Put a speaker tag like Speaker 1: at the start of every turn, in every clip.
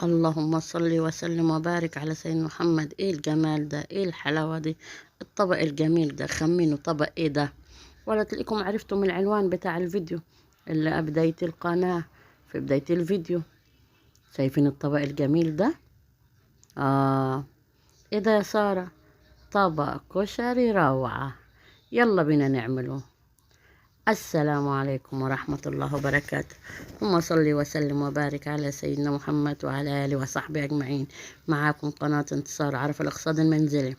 Speaker 1: اللهم صل وسلم وبارك على سيدنا محمد. ايه الجمال ده، ايه الحلاوة دي، الطبق الجميل ده. خمنوا طبق ايه ده؟ ولا تلاقيكم عرفتوا من العنوان بتاع الفيديو اللي بداية القناة، في بداية الفيديو. شايفين الطبق الجميل ده؟ ايه ده يا سارة؟ طبق كشري روعة. يلا بينا نعمله. السلام عليكم ورحمة الله وبركاته. اللهم صل وسلم وبارك على سيدنا محمد وعلى آله وصحبه أجمعين. معاكم قناة انتصار عرف الاقتصاد المنزلي.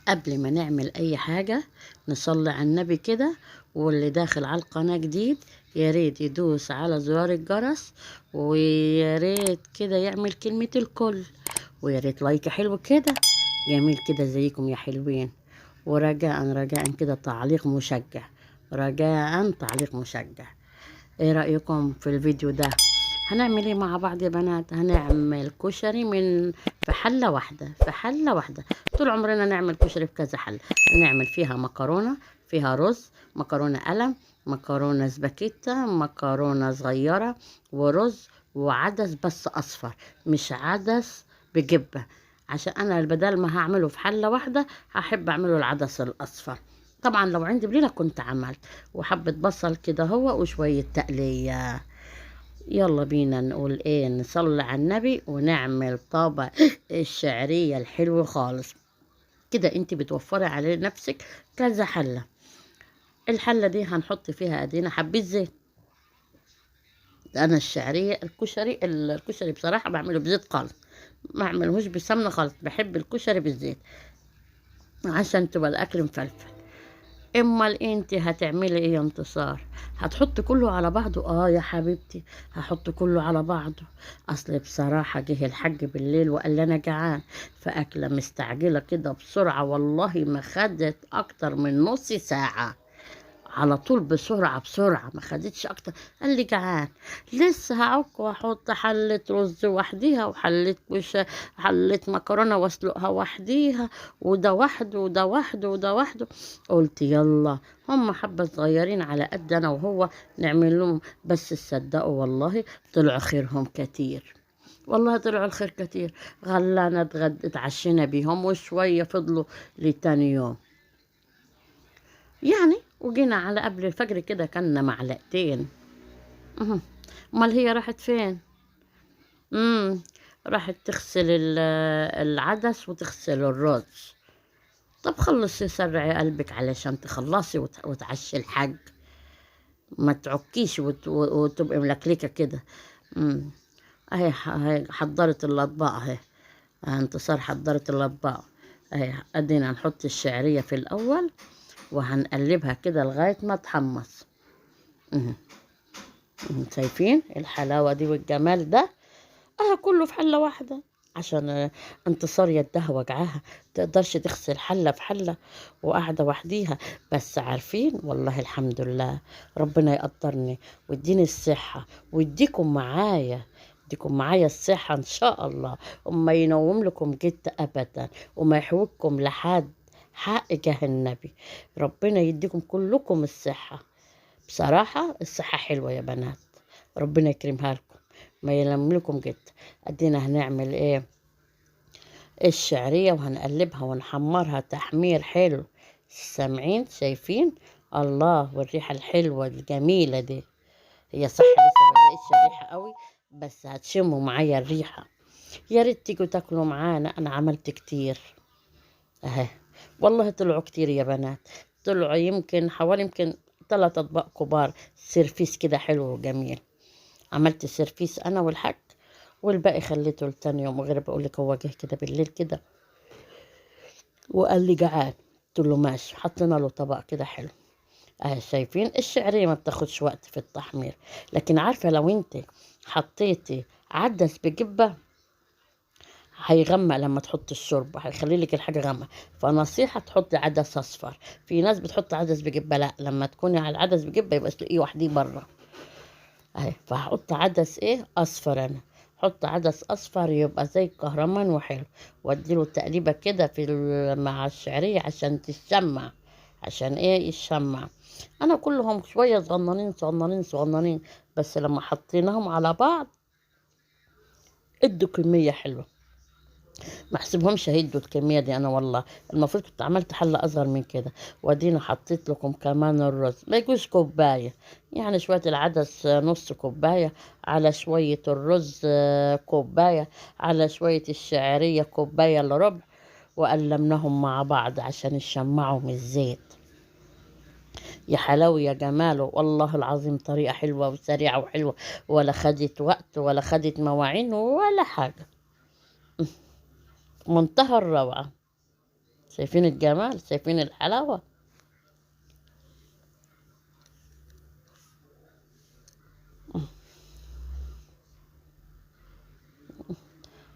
Speaker 1: قبل ما نعمل أي حاجة نصلي على النبي كده، واللي داخل على القناة جديد يا ريت يدوس على زرار الجرس، ويا ريت كده يعمل كلمة الكل، ويا ريت لايك حلو كده جميل كده زيكم يا حلوين. ورجاء رجاء كده تعليق مشجع، رجاء تعليق مشجع. ايه رأيكم في الفيديو ده؟ هنعمل ايه مع بعض يا بنات؟ هنعمل كشري في حلة واحدة، في حلة واحدة. طول عمرنا نعمل كشري في كذا حلة. نعمل فيها مكرونة، فيها رز، مكرونة قلم، مكرونة سباكيتا، مكرونة صغيرة، ورز وعدس بس أصفر، مش عدس بجبة. عشان أنا بدل ما هعمله في حلة واحدة هحب أعمله العدس الأصفر. طبعا لو عندي بليلة كنت عملت، وحبة بصل كده هو وشوية تقلية. يلا بينا نقول ايه، نصلي على النبي ونعمل طبق الشعرية الحلو خالص كده. انت بتوفري على نفسك كذا حلة. الحلة دي هنحط فيها ادينا حبة زيت. انا الشعرية الكشري بصراحة بعمله بزيت خالص، ما اعملهوش بسمنة خالص. بحب الكشري بالزيت عشان تبقى الاكل مفلفل. امال انت هتعملي ايه يا انتصار؟ هتحط كله على بعضه؟ يا حبيبتي هحط كله على بعضه. اصل بصراحة جه الحاج بالليل وقال لي انا جعان، فاكلة مستعجلة كده بسرعة، والله ما خدت اكتر من نص ساعة، على طول بسرعة بسرعة، ما خدتش اكتر. قال لي جعان، لسه هعك واحط حلة رز وحديها، حلة مكرونة واسلقها وحديها، وده وحده وده وحده وده وحده. قلت يلا، هم حبة صغيرين على قد انا وهو نعمل لهم. بس تصدقوا والله طلعوا خيرهم كتير، والله طلعوا الخير كتير. غلانا اتعشينا بيهم وشوية فضلوا لتاني يوم يعني. وجينا على قبل الفجر كده كنا معلقتين. أها. امال هي راحت فين؟ امم راحت تغسل العدس وتغسل الرز. طب خلصي سرعي قلبك علشان تخلصي وتعشي الحاج، ما تعكيش وتبقي ملكلكه كده. امم اهي حضرت الاطباق اهي. انتصار حضرت الاطباق اهي. ادينا نحط الشعريه في الاول وهنقلبها كده لغايه ما تحمص. أها. شايفين الحلاوة دي والجمال ده؟ كله في حلة واحدة. عشان انتصار يدها وجعها تقدرش تغسل حلة في حلة وقاعدة وحديها. بس عارفين والله الحمد لله، ربنا يقدرني ويديني الصحة ويديكم معايا، يديكم معايا الصحة إن شاء الله، وما ينوم لكم جد أبدا، وما يحوجكم لحد حق جاه النبي. ربنا يديكم كلكم الصحة. بصراحة الصحة حلوة يا بنات، ربنا يكرمها لكم، ما يلملكم جدا. ادينا هنعمل ايه، الشعرية وهنقلبها ونحمرها تحمير حلو. سامعين شايفين؟ الله، والريحة الحلوة الجميلة دي. هي صح لسه ما بقتش ريحة قوي، بس هتشموا معايا الريحة. يا ريت تيجوا تاكلوا معانا، انا عملت كتير اهي. والله طلعوا كتير يا بنات، طلعوا يمكن حوالي يمكن 3 اطباق كبار، سيرفيس كده حلو وجميل. عملت سيرفيس انا والحاج، والباقي خليته لتاني يوم. غير بقول لك هو جه كده بالليل كده وقال لي جعان، قلت له ماشي. حطينا له طبق كده حلو اهي. شايفين الشعريه ما بتاخدش وقت في التحمير، لكن عارفه لو انت حطيتي عدس بجبه هيغمق. لما تحط الشوربه هيخلي لك الحاجه غامقه، فنصيحه تحطي عدس اصفر. في ناس بتحط عدس بجبه، لا، لما تكوني على العدس بجبه يبقى اسلقيه وحديه بره اهي. فهحط عدس ايه اصفر انا، حط عدس اصفر يبقى زي الكهرمان وحلو. واديله تقليبه كده مع الشعريه عشان تشمع، عشان ايه يشمع. انا كلهم شويه صغننين صغننين صغننين، بس لما حطيناهم على بعض ادوا كمية حلوة، ما احسبهمش هيدوا الكمية دي. انا والله المفروض كنت عملت حلة اصغر من كده. وادينا حطيت لكم كمان الرز، ما يجوز كوباية، يعني شوية العدس نص كوباية، على شوية الرز كوباية، على شوية الشعرية كوباية الا ربع، وقلمناهم مع بعض عشان يشمعوا من الزيت. يا حلاوي يا جماله، والله العظيم طريقة حلوة وسريعة وحلوة، ولا خدت وقت ولا خدت مواعين ولا حاجة، منتهى الروعة. شايفين الجمال، شايفين الحلاوة.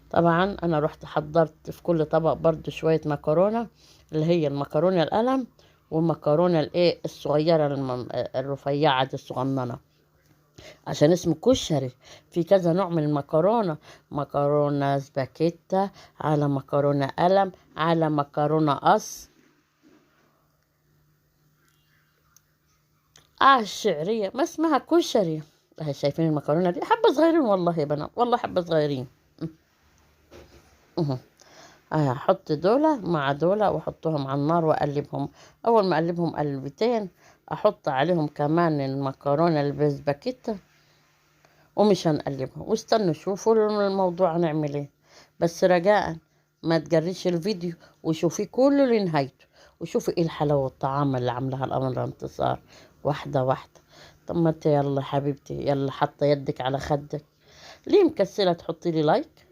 Speaker 1: طبعا انا رحت حضرت في كل طبق برضو شوية مكرونة، اللي هي المكرونة القلم، والمكرونة الايه الصغيرة الرفيعة دي الصغننة، عشان اسمه كشري. في كذا نوع من المكرونة، مكرونة سباكيتا، على مكرونة قلم، على مكرونة قص، الشعرية ما اسمها كشري. اهي شايفين المكرونة دي حبة صغيرين والله يا بنات، والله حبة صغيرين. أه. هحط دولة مع دولة واحطهم على النار واقلبهم. اول ما اقلبهم قلبتين احط عليهم كمان المكرونة البسباكيتا، ومش هنقلبهم، واستنوا شوفوا الموضوع هنعمل ايه. بس رجاء ما تجريش الفيديو، وشوفي كله لنهايته، وشوفي ايه الحلاوة والطعام اللي عاملاها القمر انتصار، واحدة واحدة. طب ما انت يلا حبيبتي، يلا حاطة يدك على خدك، ليه مكسلة تحطي لي لايك؟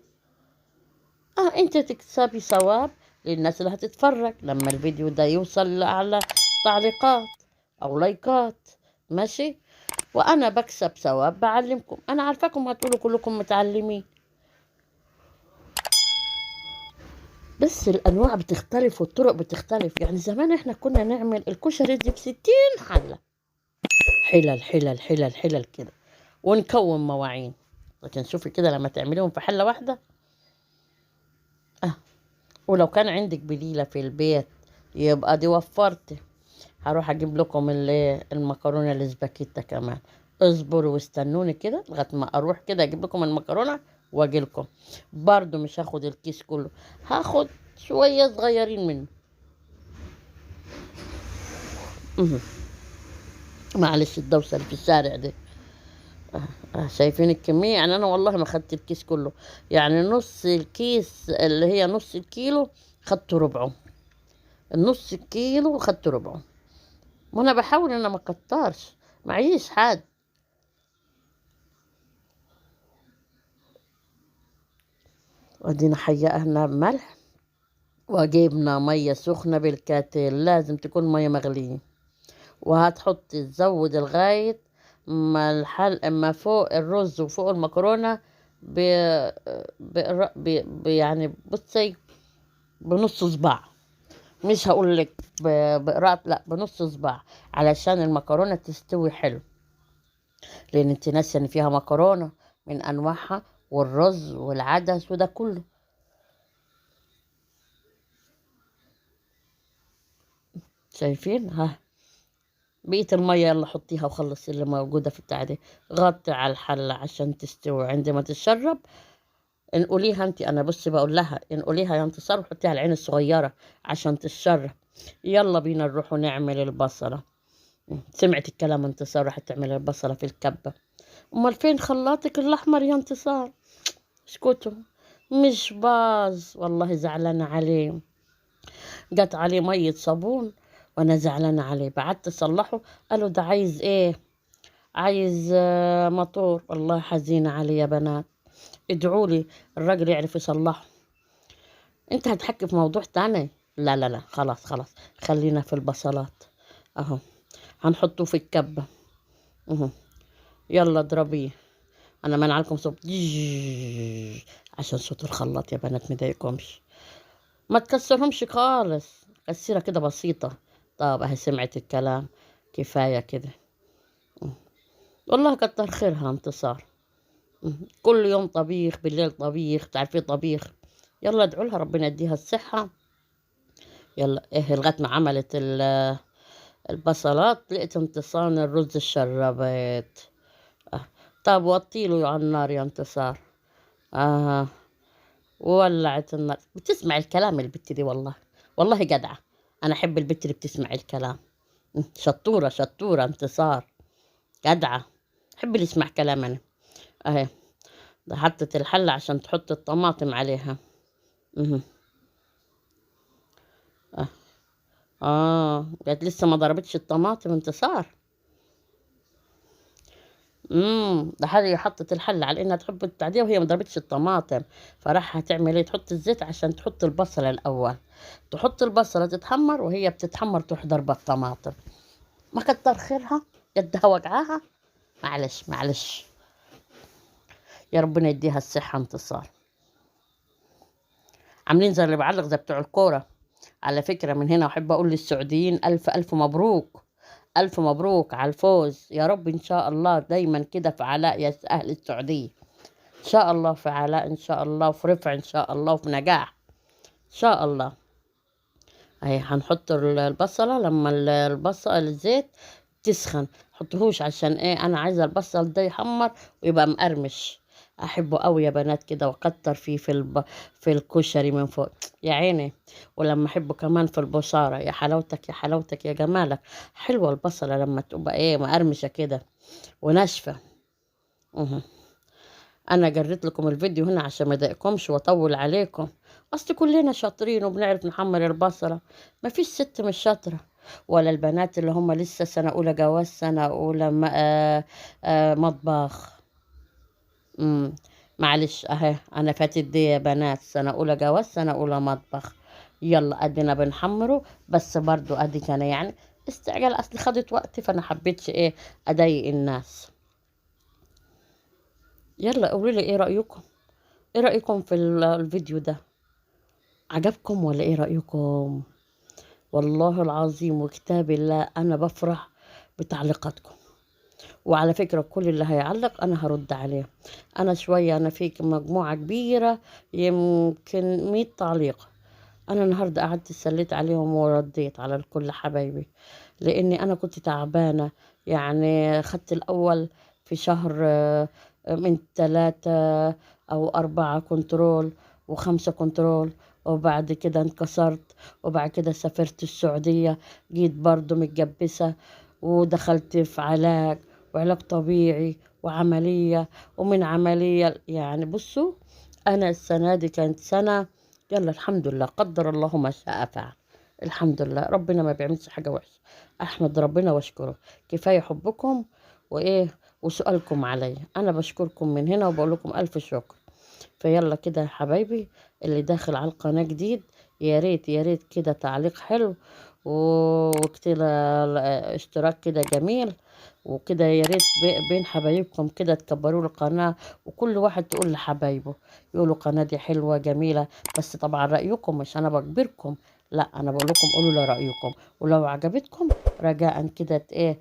Speaker 1: انت تكسبي ثواب للناس اللي هتتفرج لما الفيديو ده يوصل لأعلى تعليقات او لايكات، ماشي؟ وانا بكسب ثواب بعلمكم، انا عارفاكم هتقولوا كلكم متعلمين، بس الانواع بتختلف والطرق بتختلف. يعني زمان احنا كنا نعمل الكشري دي ب60 حله، حلل حلل حلل حلل كده، ونكون مواعين. لكن شوفي كده لما تعمليهم في حله واحده. اه ولو كان عندك بليله في البيت يبقى دي وفرت. هروح اجيب لكم المكرونه الاسباجيتا كمان. اصبروا واستنوني كده لغايه ما اروح كده اجيب لكم المكرونه واجي لكم. برضو مش هاخد الكيس كله، هاخد شويه صغيرين منه. مهم. معلش الدوسه اللي في الشارع دي. شايفين الكميه؟ يعني انا والله ما خدت الكيس كله، يعني نص الكيس اللي هي نص الكيلو خدت ربعه، النص الكيلو خدت ربعه. وانا بحاول ان ما اكترش، معيش حد. ودينا حيقنا بملح، وجبنا مية سخنة بالكاتل، لازم تكون مية مغلية، وهتحط تزود لغاية ما ما فوق الرز وفوق المكرونة ب... يعني بصي بنص صباع، مش هقول لك بقراءة، لا بنص صباع، علشان المكرونة تستوي حلو. لان انت ناسيه ان فيها مكرونة من انواعها، والرز والعدس وده كله. شايفين؟ ها، بقية المية يلا حطيها وخلصي اللي موجودة في البتاع دي. غطي على الحلة عشان تستوي. عندما تتشرب انقليها انت، انا بصي بقول لها انقليها يا انتصار وحطيها على العين الصغيرة عشان تتشرب. يلا بينا نروح نعمل البصلة. سمعت الكلام انتصار راحت تعمل البصلة في الكبة. امال فين خلاطك الاحمر يا انتصار؟ اسكتوا، مش باظ والله زعلانة عليه، جت عليه مية صابون وانا زعلانة عليه. بعدت اصلحه، قالوا ده عايز ايه؟ عايز موتور. والله حزينة عليه يا بنات، ادعوا لي الراجل يعرف يصلحه. انت هتحكي في موضوع تاني؟ لا لا لا، خلاص خلاص، خلينا في البصلات. اهو هنحطه في الكبة. اهو يلا اضربيه. انا منع لكم صوت عشان صوت الخلاط يا بنات مضايقكمش. ما تكسرهمش خالص، كسيرة كده بسيطة. طب اهي سمعت الكلام، كفاية كده. والله كتر خيرها انتصار، كل يوم طبيخ، بالليل طبيخ، تعرفي طبيخ. يلا ادعوا لها ربنا يديها الصحة. يلا ايه لغاية ما عملت البصلات لقيت انتصار الرز الشربت. اه. طب وطيله على النار يا انتصار، اه، وولعت النار. بتسمع الكلام البت دي والله، والله جدعة. انا احب البت اللي بتسمع الكلام. شطورة شطورة انتصار، جدعة. احب اللي يسمع كلام انا. اهي، ده حطت الحلة عشان تحط الطماطم عليها. مه. اه، قالت لسه ما ضربتش الطماطم انتصار. ده حاجة حطت الحلة على انها تحب التعديه وهي ما ضربتش الطماطم. فراح هتعمل ايه؟ تحط الزيت عشان تحط البصلة الاول. تحط البصلة تتحمر، وهي بتتحمر تروح ضربة الطماطم. ما كتر خيرها، قدها وجعاها. معلش معلش. يا ربنا يديها الصحة انتصار. عاملين زي اللي بعلق زي بتوع الكورة. على فكرة من هنا أحب أقول للسعوديين ألف ألف مبروك. ألف مبروك على الفوز، يا رب إن شاء الله دايما كده في علاء يا أهل السعودية. إن شاء الله في علاء، إن شاء الله في رفع، إن شاء الله وفي نجاح، إن شاء الله. أهي هنحط البصلة لما البصل الزيت تسخن. حطهوش عشان إيه؟ أنا عايزة البصل ده يحمر ويبقى مقرمش. أحبه قوي يا بنات كده، وأكتر فيه في الكشري من فوق. يا عيني. ولما أحبه كمان في البصارة، يا حلاوتك يا حلاوتك يا جمالك. حلوة البصلة لما تبقى إيه مقرمشة كده وناشفة. أه. انا جريت لكم الفيديو هنا عشان ما اضايقكمش واطول عليكم. اصل كلنا شاطرين وبنعرف نحمر البصله. ما فيش ست مش شاطره. ولا البنات اللي هم لسه سنه اولى جواز، سنه اولى مطبخ. امم معلش اهي، انا فاتت دي يا بنات، سنه اولى جواز سنه اولى مطبخ. يلا ادينا بنحمره، بس برضو ادي كان يعني استعجال، اصل خدت وقت فانا حبيتش ايه اضايق الناس. يلا قولوا لي ايه رايكم. ايه رأيكم في الفيديو ده؟ عجبكم ولا ايه رأيكم؟ والله العظيم وكتاب الله انا بفرح بتعليقاتكم. وعلى فكرة كل اللي هيعلق انا هرد عليه. انا شوية، انا في مجموعة كبيرة، يمكن 100 تعليق. انا النهاردة قعدت سليت عليهم ورديت على كل حبايبي. لاني انا كنت تعبانة. يعني خدت الاول في شهر من 3 او 4 كنترول و5 كنترول. وبعد كده انكسرت. وبعد كده سافرت السعودية. جيت برضو متجبسة. ودخلت في وعلاج طبيعي وعملية. ومن عملية يعني بصوا. أنا السنة دي كانت سنة. يلا الحمد لله، قدر الله ما شاء فعل. الحمد لله، ربنا ما بيعملش حاجة وحشة. أحمد ربنا واشكره. كفاية حبكم وإيه وسؤالكم عليا. أنا بشكركم من هنا وبقول لكم ألف شكر. فيلا كده يا حبايبي، اللي داخل على القناة جديد، يا ريت يا ريت كده تعليق حلو، وكده اشتراك كده جميل. وكده يا ريت بين حبايبكم كده تكبروا القناة. وكل واحد تقول لحبايبه، يقولوا قناة دي حلوة جميلة. بس طبعا رأيكم، مش أنا بجبركم. لا، أنا بقول لكم قولوا لرأيكم. ولو عجبتكم رجاء كده إيه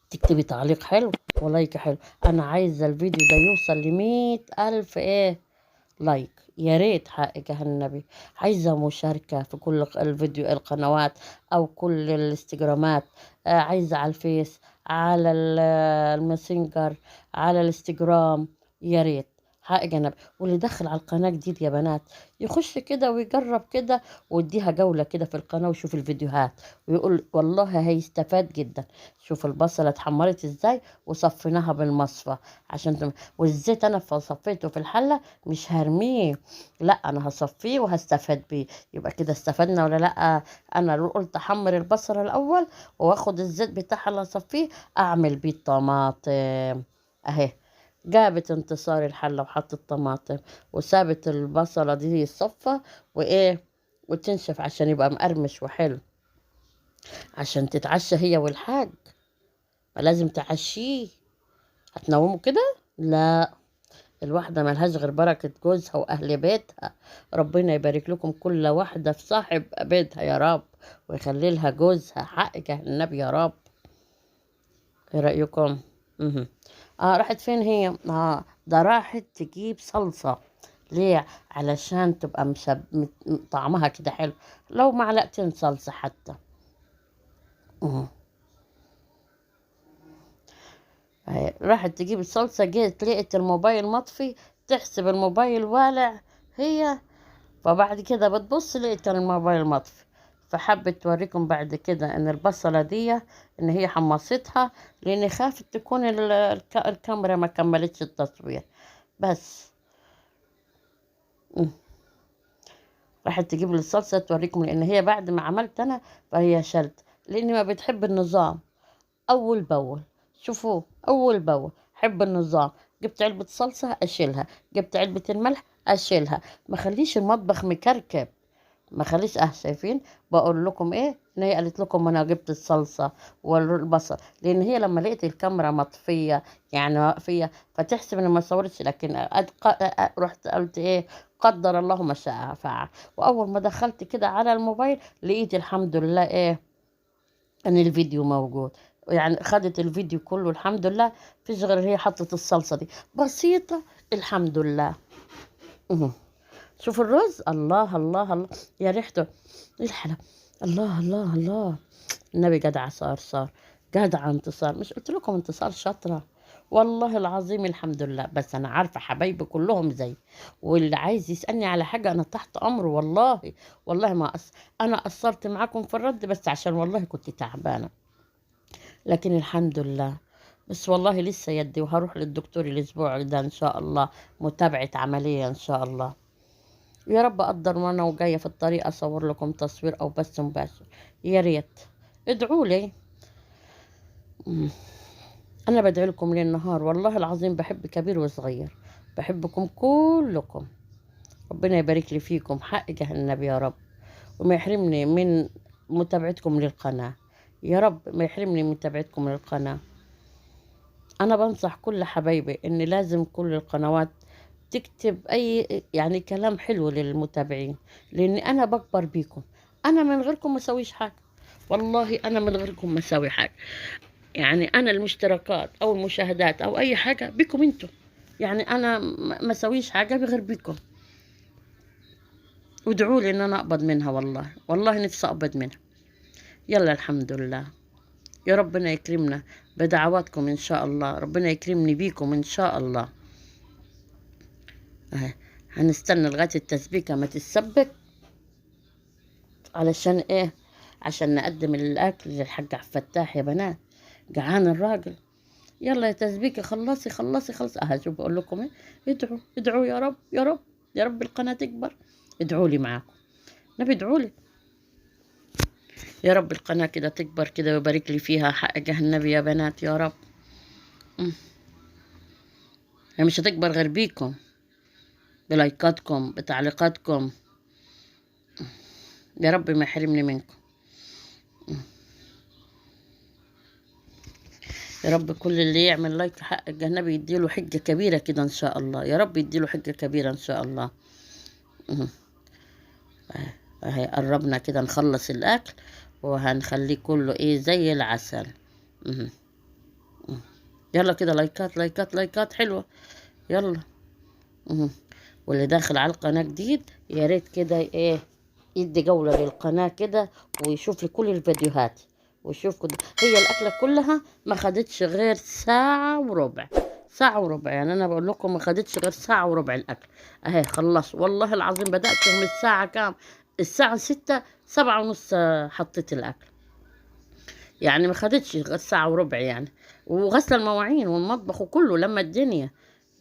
Speaker 1: تكتبي تعليق حلو ولايك حلو. أنا عايزة الفيديو ده يوصل ل100,000 إيه لايك. يا ريت حقك يا النبي. عايزة مشاركة في كل الفيديو القنوات، أو كل الانستجرامات. عايزة على الفيس، على الماسنجر، على الانستجرام. يا ريت حقك يا نبي. واللي دخل على القناة جديد يا بنات، يخش كده ويجرب كده، ويديها جولة كده في القناة ويشوف الفيديوهات. ويقول والله هيستفاد جدا. شوف البصلة اتحمرت ازاي وصفيناها بالمصفى. والزيت انا صفيته في الحلة، مش هرميه. لا، انا هصفيه وهستفاد بيه. يبقى كده استفدنا ولا لا؟ انا لو قلت احمر البصل الاول واخد الزيت بتاعها اللي اصفيه اعمل بيه الطماطم. اهي، جابت انتصار الحلة وحطت طماطم، وسابت البصلة دي يصفى وايه وتنشف عشان يبقى مقرمش وحلو. عشان تتعشى هي والحاج، ما لازم تعشيه. هتنومه كده؟ لا. الواحدة ملهاش غير بركة جوزها وأهل بيتها. ربنا يبارك لكم كل واحدة في صاحب بيتها يا رب، ويخلي لها جوزها حقك يا النبي يا رب. ايه رأيكم؟ مهم. راحت فين هي؟ ده راحت تجيب صلصة. ليه؟ علشان تبقى طعمها كده حلو. لو معلقتين صلصة حتى. مهم. راحت تجيب الصلصة، جيت لقيت الموبايل مطفي. تحسب الموبايل والع هي. فبعد كده بتبص لقيت الموبايل مطفي. فحبت توريكم بعد كده ان البصلة دي ان هي حمصتها، لان خافت تكون الكاميرا ما كملتش التصوير بس. راحت تجيب لي الصلصة توريكم، لان هي بعد ما عملت انا فهي شلت، لاني ما بتحب النظام اول باول. شوفوا اول باول حب النظام. جبت علبة صلصة اشيلها، جبت علبة الملح اشيلها، ما خليش المطبخ مكركب، ما خليش. شايفين بقول لكم ايه ان هي قالت لكم انا جبت الصلصه والبصل، لان هي لما لقيت الكاميرا مطفيه يعني واقفيه فتحسب ان ما صورتش، لكن رحت قلت ايه قدر الله ما شاء فعل. واول ما دخلت كده على الموبايل لقيت الحمد لله ايه ان الفيديو موجود، يعني خدت الفيديو كله الحمد لله. فيش غير هي حطت الصلصه دي بسيطه الحمد لله. شوف الرز، الله الله الله يا ريحته، ايه الحلا، الله الله الله. النبي جدع، صار جدع انتصار. مش قلت لكم انتصار شاطرة؟ والله العظيم الحمد لله. بس انا عارفة حبايبي كلهم زي، واللي عايز يسألني على حاجة انا تحت امره والله. والله ما انا قصرت معاكم في الرد بس عشان والله كنت تعبانة، لكن الحمد لله. بس والله لسه يدي، وهروح للدكتور الاسبوع ده ان شاء الله، متابعة عملية ان شاء الله. يا رب اقدر وانا وجايه في الطريق اصور لكم تصوير او بث مباشر، يا ريت ادعوا لي. انا بدعي لكم ليل نهار والله العظيم، بحب كبير وصغير، بحبكم كلكم. ربنا يبارك لي فيكم حق جه النبي يا رب، وما يحرمني من متابعتكم للقناه. يا رب ما يحرمني من متابعتكم للقناه. انا بنصح كل حبايبي ان لازم كل القنوات تكتب اي يعني كلام حلو للمتابعين، لان انا بكبر بيكم. انا من غيركم ما اسويش حاجه، والله انا من غيركم ما اسوي حاجه. يعني انا المشتركات او المشاهدات او اي حاجه بيكم انتم، يعني انا ما اسويش حاجه بغير بيكم. وادعوا لي ان انا اقبض منها، والله والله نفسي اقبض منها. يلا الحمد لله. يا ربنا يكرمنا بدعواتكم ان شاء الله، ربنا يكرمني بيكم ان شاء الله. هنستنى لغايه التسبيكه ما تتسبك. علشان ايه؟ عشان نقدم الاكل للحاج عبد الفتاح يا بنات، جعان الراجل. يلا يا تسبيكه خلصي خلصي خلصي. شوف بقول لكم ايه، ادعوا ادعوا يا رب يا رب يا رب القناه تكبر. ادعوا لي معاكم، نبي ادعوا لي يا رب القناه كده تكبر كده ويبارك لي فيها حق جه النبي يا بنات يا رب. هي مش هتكبر غير بيكم، بلايكاتكم بتعليقاتكم. يا رب ما يحرمني منكم. يا رب كل اللي يعمل لايك حق النبي يديله حجة كبيرة كده ان شاء الله. يا رب يديله حجة كبيرة ان شاء الله. اهي قربنا كده نخلص الاكل، وهنخليه كله ايه زي العسل. يلا كده لايكات لايكات لايكات حلوة. يلا. واللي داخل على القناة جديد يا ريت كده ايه يدي جولة للقناة كده ويشوف لي كل الفيديوهات ويشوف كده. هي الأكلة كلها ما خدتش غير ساعة وربع، ساعة وربع. يعني أنا بقول لكم ما خدتش غير ساعة وربع الأكل. أهي خلص والله العظيم. بدأت من الساعة كام؟ الساعة 6 7:30 حطيت الأكل، يعني ما خدتش غير ساعة وربع يعني. وغسل المواعين والمطبخ وكله لما الدنيا،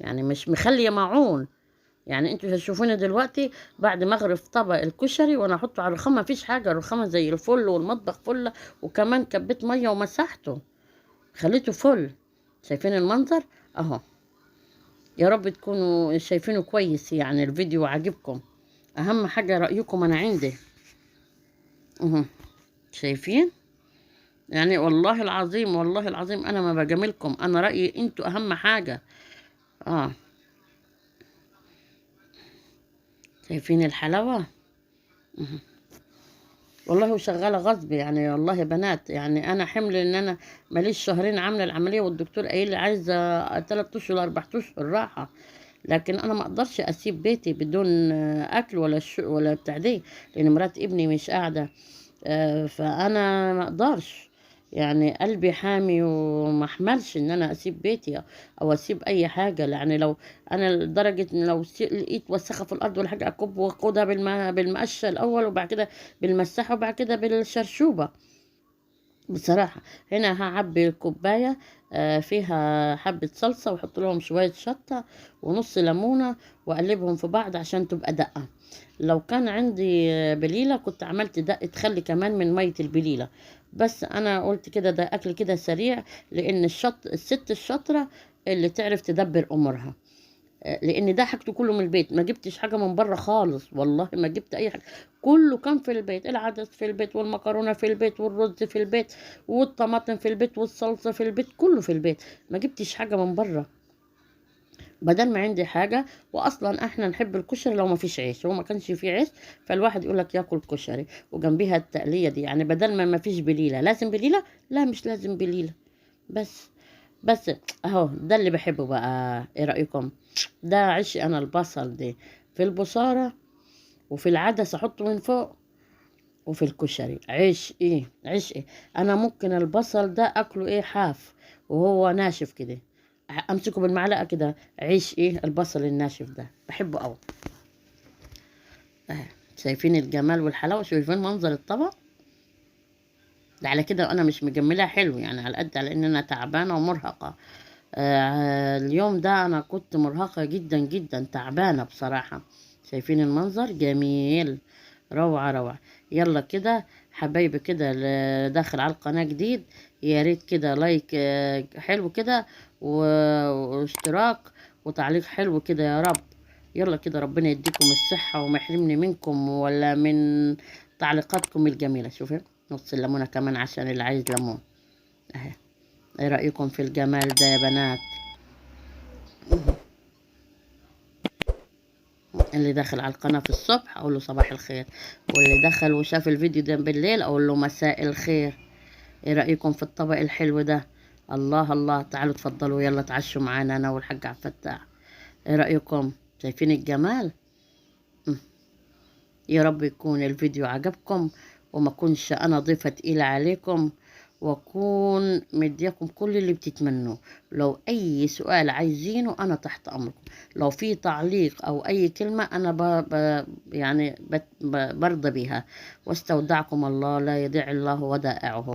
Speaker 1: يعني مش مخلية معون. يعني انتوا هتشوفوني دلوقتي بعد ما اغرف طبق الكشري وانا احطه على الرخامه، مفيش حاجه، الرخامه زي الفل والمطبخ فل، وكمان كبيت ميه ومسحته خليته فل. شايفين المنظر اهو. يا رب تكونوا شايفينه كويس، يعني الفيديو عاجبكم. اهم حاجه رايكم انا عندي اهو. شايفين؟ يعني والله العظيم والله العظيم انا ما بجاملكم، انا رايي انتوا اهم حاجه. اه شايفين الحلاوه؟ والله وشغاله غصب يعني. والله يا بنات يعني انا حمل ان انا ماليش شهرين عامله العمليه، والدكتور قايل لي عايزه 3 اشهر 4 اشهر راحه، لكن انا ما اقدرش اسيب بيتي بدون اكل ولا بتاع دي، لان مرات ابني مش قاعده. فانا ما اقدرش. يعني قلبي حامي وما احملش ان انا اسيب بيتي او اسيب اي حاجه. يعني لو انا لدرجه ان لو لقيت وسخه في الارض ولا حاجه اكب واخدها بالمقشه الاول، وبعد كده بالمساحه، وبعد كده بالشرشوبه بصراحة. هنا هعبي الكوباية فيها حبة صلصة، واحط لهم شوية شطة ونص ليمونة، واقلبهم في بعض عشان تبقى دقة. لو كان عندي بليلة كنت عملت دقة خلي كمان من مية البليلة، بس انا قلت كده ده اكل كده سريع، لان الست الشاطرة اللي تعرف تدبر امورها. لان ده حاجته كله من البيت، ما جبتش حاجه من بره خالص، والله ما جبت اي حاجه، كله كان في البيت. العدس في البيت، والمكرونه في البيت، والرز في البيت، والطماطم في البيت، والصلصه في البيت، كله في البيت، ما جبتش حاجه من بره. بدل ما عندي حاجه. واصلا احنا نحب الكشري لو ما فيش عيش، هو ما كانش فيه عيش فالواحد يقول لك ياكل كشري وجنبيها التقليه دي. يعني بدل ما فيش بليله لازم بليله، لا مش لازم بليله. بس بس اهو ده اللي بحبه بقى. ايه رأيكم؟ ده عيش انا البصل دي في البصارة، وفي العدس احطه من فوق، وفي الكشري عيش ايه عيش ايه. انا ممكن البصل ده اكله ايه حاف وهو ناشف كده، امسكه بالمعلقة كده. عيش ايه البصل الناشف ده بحبه قوي. شايفين الجمال والحلاوة؟ شايفين منظر الطبق ده؟ على كده انا مش مجملها حلو يعني، على قد على ان انا تعبانة ومرهقة. اليوم ده انا كنت مرهقة جدا جدا، تعبانة بصراحة. شايفين المنظر جميل، روعة روعة. يلا كده حبايبي كده، اللي داخل على القناة جديد يا ريت كده لايك حلو كده، واشتراك وتعليق حلو كده يا رب. يلا كده ربنا يديكم الصحة وما يحرمني منكم ولا من تعليقاتكم الجميلة. شوفي نص الليمونة كمان عشان اللي عايز ليمون اهي. ايه رأيكم في الجمال ده يا بنات؟ اللي دخل على القناة في الصبح أقول له صباح الخير، واللي دخل وشاف الفيديو ده بالليل أقول له مساء الخير. ايه رأيكم في الطبق الحلو ده؟ الله الله، تعالوا اتفضلوا يلا تعشوا معانا أنا والحاج عبد الفتاح. ايه رأيكم؟ شايفين الجمال؟ م. يا رب يكون الفيديو عجبكم، وما كنش أنا ضيفة تقيلة عليكم، واكون مديكم كل اللي بتتمنوه. لو اي سؤال عايزينه انا تحت امركم. لو في تعليق او اي كلمة انا يعني برضى بيها. واستودعكم الله لا يضيع الله ودائعه.